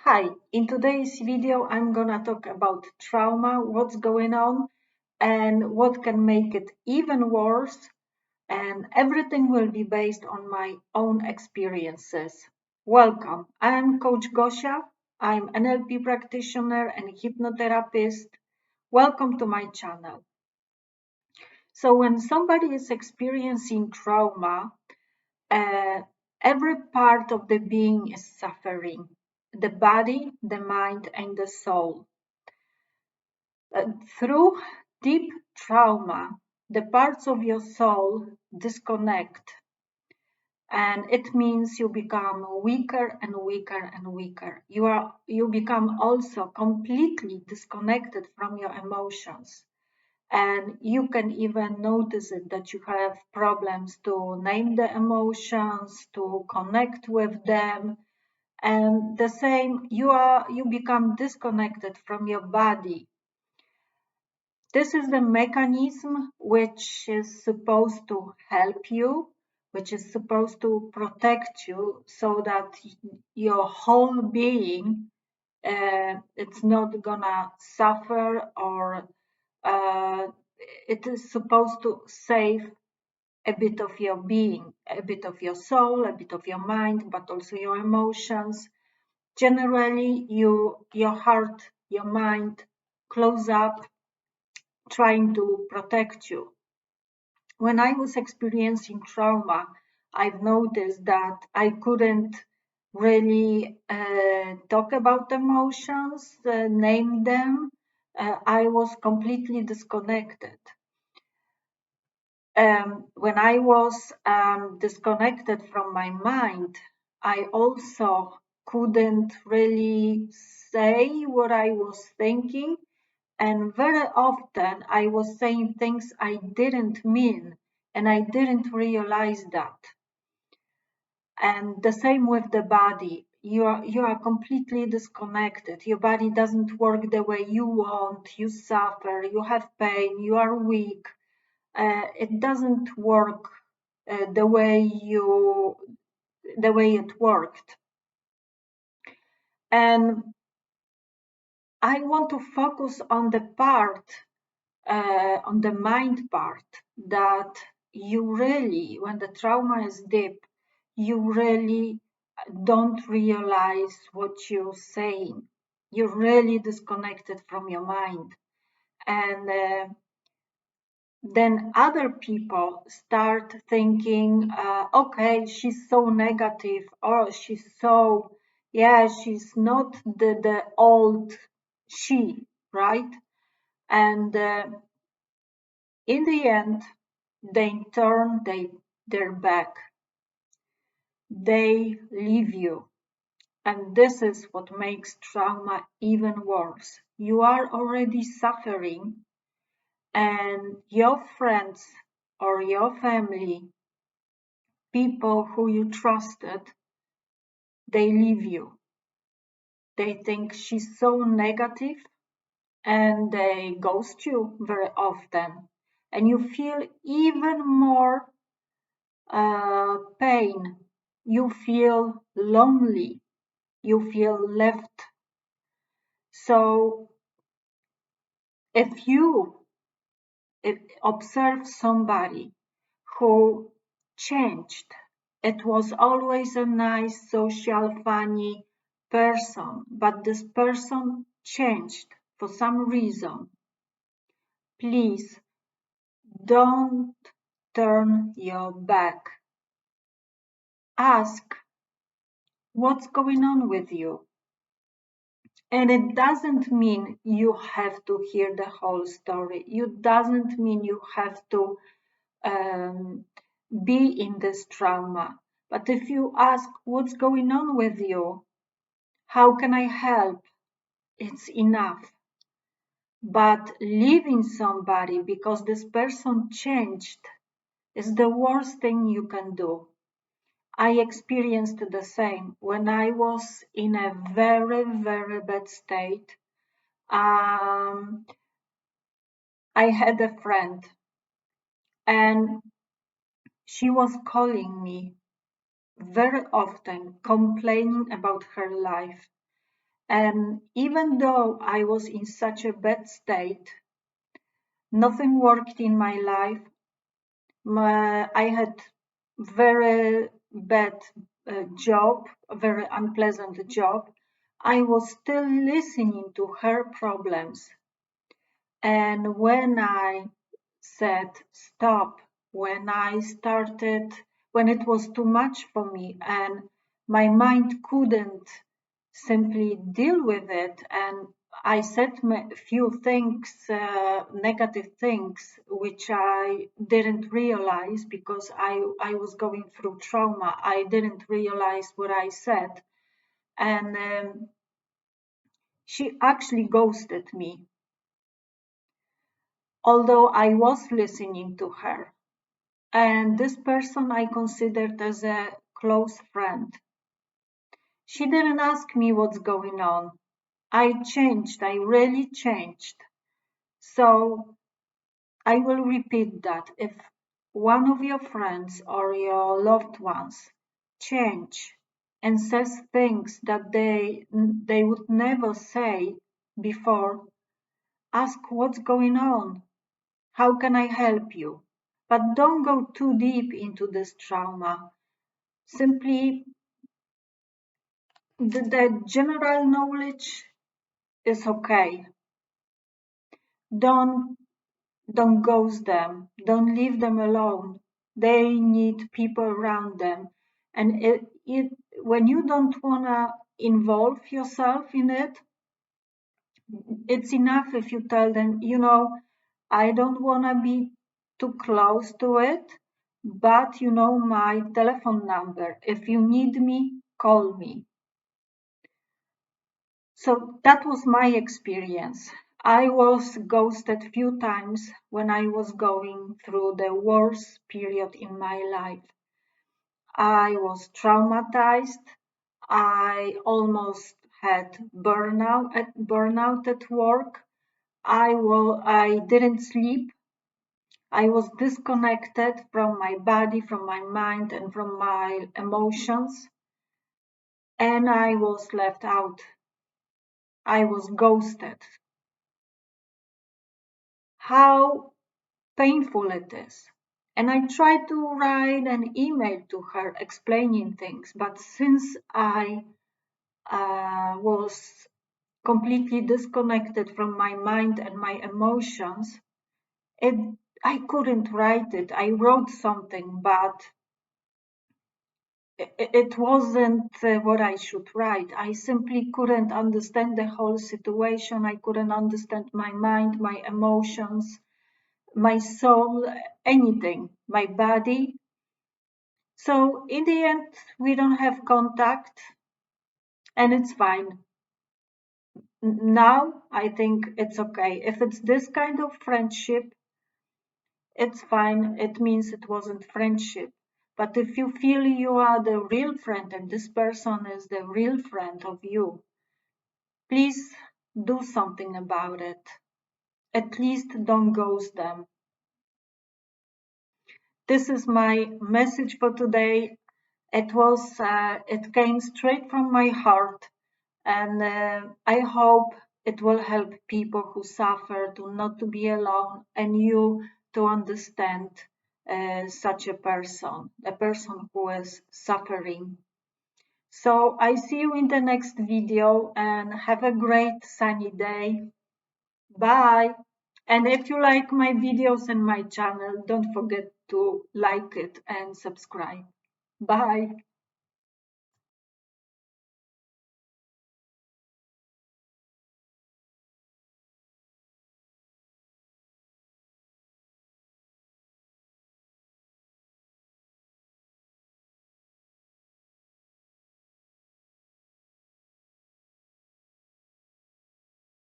Hi, in today's video, I'm gonna talk about trauma, what's going on, and what can make it even worse. And everything will be based on my own experiences. Welcome. I'm Coach Gosia. I'm NLP practitioner and hypnotherapist. Welcome to my channel. So, when somebody is experiencing trauma, uh, every part of the being is suffering: the body, the mind, and the soul. Through deep trauma, the parts of your soul disconnect, and it means you become weaker and weaker and weaker. You become also completely disconnected from your emotions, and you can even notice it that you have problems to name the emotions, to connect with them. And the same, you become disconnected from your body. This is the mechanism which is supposed to help you, which is supposed to protect you so that your whole being it's not gonna suffer, or uh, it is supposed to save a bit of your being, a bit of your soul, a bit of your mind, but also your emotions. Generally, your heart, your mind close up, trying to protect you. When I was experiencing trauma, I've noticed that I couldn't really talk about emotions, name them. I was completely disconnected. When I was disconnected from my mind, I also couldn't really say what I was thinking. And very often I was saying things I didn't mean, and I didn't realize that. And the same with the body. You are completely disconnected. Your body doesn't work the way you want. You suffer, you have pain, you are weak. It doesn't work the way it worked. And I want to focus on the part, on the mind part, that you really, when the trauma is deep, you really don't realize what you're saying. You're really disconnected from your mind. And then other people start thinking, okay, she's so negative, or she's so, yeah, she's not the old she, right? And in the end, they turn their back. They leave you. And this is what makes trauma even worse. You are already suffering, and your friends or your family, people who you trusted, they leave you. They think she's so negative, and they ghost you very often. And you feel even more pain. You feel lonely. You feel left. So if you observe somebody who changed, it was always a nice, social, funny person, but this person changed for some reason, please don't turn your back. Ask, what's going on with you? And it doesn't mean you have to hear the whole story. It doesn't mean you have to um, be in this trauma. But if you ask, what's going on with you? How can I help? It's enough. But leaving somebody because this person changed is the worst thing you can do. I experienced the same when I was in a very, very bad state. Um, I had a friend, and she was calling me very often, complaining about her life. And even though I was in such a bad state, nothing worked in my life. I had very bad job, a very unpleasant job. I was still listening to her problems. And when I said stop, when it was too much for me and my mind couldn't simply deal with it, and I said a few things, negative things, which I didn't realize because I was going through trauma. I didn't realize what I said. And she actually ghosted me, although I was listening to her. And this person I considered as a close friend. She didn't ask me what's going on. I changed, I really changed. So I will repeat that. If one of your friends or your loved ones change and says things that they would never say before, ask what's going on. How can I help you? But don't go too deep into this trauma. Simply the general knowledge is okay. Don't don't ghost them. Don't leave them alone. They need people around them. And when you don't wanna involve yourself in it, it's enough if you tell them, I don't wanna be too close to it, but you know my telephone number. If you need me, call me. So that was my experience. I was ghosted few times when I was going through the worst period in my life. I was traumatized. I almost had burnout at work. I didn't sleep. I was disconnected from my body, from my mind, and from my emotions. And I was left out. I was ghosted. How painful it is. And I tried to write an email to her explaining things, but since I was completely disconnected from my mind and my emotions, it I couldn't write it. I wrote something, but it wasn't what I should write. I simply couldn't understand the whole situation. I couldn't understand my mind, my emotions, my soul, anything, my body. So in the end, we don't have contact and it's fine. Now I think it's okay. If it's this kind of friendship, it's fine. It means it wasn't friendship. But if you feel you are the real friend and this person is the real friend of you, please do something about it. At least don't ghost them. This is my message for today. It came straight from my heart, and I hope it will help people who suffer to not to be alone, and you to understand such a person who is suffering. So I see you in the next video, and have a great sunny day. Bye. And if you like my videos and my channel, don't forget to like it and subscribe. Bye.